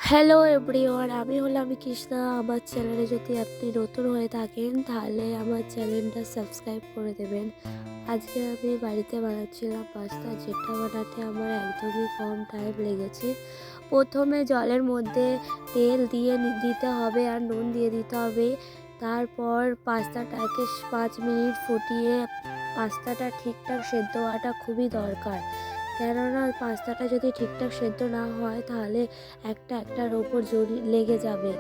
Hello everyone, আমি হলাম কৃষ্ণা। আমার চ্যানেলে যদি আপনি নতুন হয়ে থাকেন তাহলে আমার চ্যানেলটা সাবস্ক্রাইব করে দেবেন। আজকে আমি বাড়িতে বানাচ্ছিলাম পাস্তা, যেটা বানাতে আমার একদমই কম টাইম লেগেছে। প্রথমে জলের মধ্যে তেল দিয়ে দিতে হবে আর নুন দিয়ে দিতে হবে। তারপর পাস্তাটাকে 5 মিনিট ফুটিয়ে পাস্তাটা ঠিকঠাক সেদ্ধ হওয়াটা খুবই দরকার, কেননা পাস্তাটা যদি ঠিকঠাক সেদ্ধ না হয় তাহলে একটার ওপর লেগে যাবে।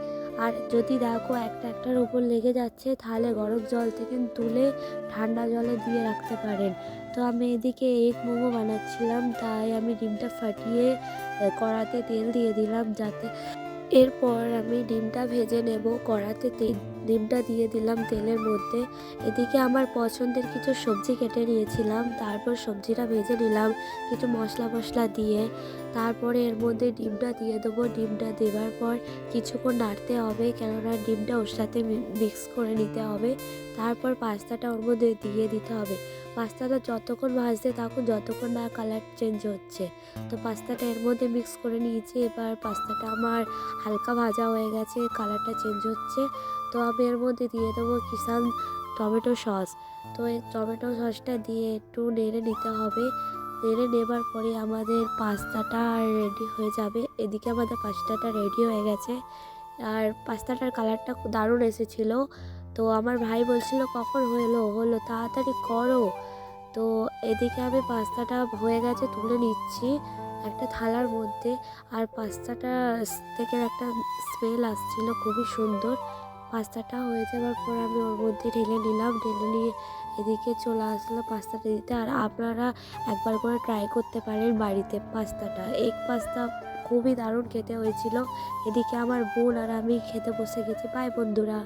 আর যদি দেখো একটার ওপর লেগে যাচ্ছে তাহলে গরম জল থেকে তুলে ঠান্ডা জলে দিয়ে রাখতে পারেন। তো আমি এদিকে এগ মোমো বানাচ্ছিলাম, তাই আমি ডিমটা ফাটিয়ে কড়াতে তেল দিয়ে দিলাম যাতে এরপর আমি ডিমটা ভেজে নেব। কড়াতে ডিমটা দিয়ে দিলাম তেলের মধ্যে। এদিকে আমার পছন্দের কিছু সবজি কেটে নিয়েছিলাম, তারপর সবজিটা ভেজে নিলাম কিছু মশলা দিয়ে। তারপরে এর মধ্যে ডিমটা দিয়ে দেবো। ডিমটা দেওয়ার পর কিছুক্ষণ নাড়তে হবে, কেননা ডিমটা ওর সাথে মিক্স করে নিতে হবে। তারপর পাস্তাটা ওর মধ্যে দিয়ে দিতে হবে। পাস্তাটা যতক্ষণ ভাজতে থাকুন যতক্ষণ না কালার চেঞ্জ হচ্ছে। তো পাস্তাটা এর মধ্যে মিক্স করে নিয়েছি। এবার পাস্তাটা আমার হালকা ভাজা হয়ে গেছে, কালারটা চেঞ্জ হচ্ছে। তো আমি এর মধ্যে দিয়ে দেবো কিষান টমেটো সস। তো এই টমেটো সসটা দিয়ে একটু নেড়ে নিতে হবে। নেড়ে নেবার পরে আমাদের পাস্তাটা রেডি হয়ে যাবে। এদিকে আমাদের পাস্তাটা রেডি হয়ে গেছে আর পাস্তাটার কালারটা দারুণ এসেছিলো। তো আমার ভাই বলছিল কখন হলো তাড়াতাড়ি করো। তো এদিকে আমি পাস্তাটা হয়ে গেছে তুলে নিচ্ছি একটা থালার মধ্যে। আর পাস্তাটা থেকে একটা স্মেল আসছিল খুবই সুন্দর। পাস্তাটা হয়ে যাওয়ার পর আমি ওর মধ্যে ঢেলে নিলাম, ঢেলে নিয়ে এদিকে চলে আসলো পাস্তাটা দিতে। আর আপনারা একবার করে ট্রাই করতে পারেন বাড়িতে পাস্তাটা। এগ পাস্তা খুবই দারুণ খেতে হয়েছিল। এদিকে আমার বোন আর আমি খেতে বসে গেছি। বাই বন্ধুরা।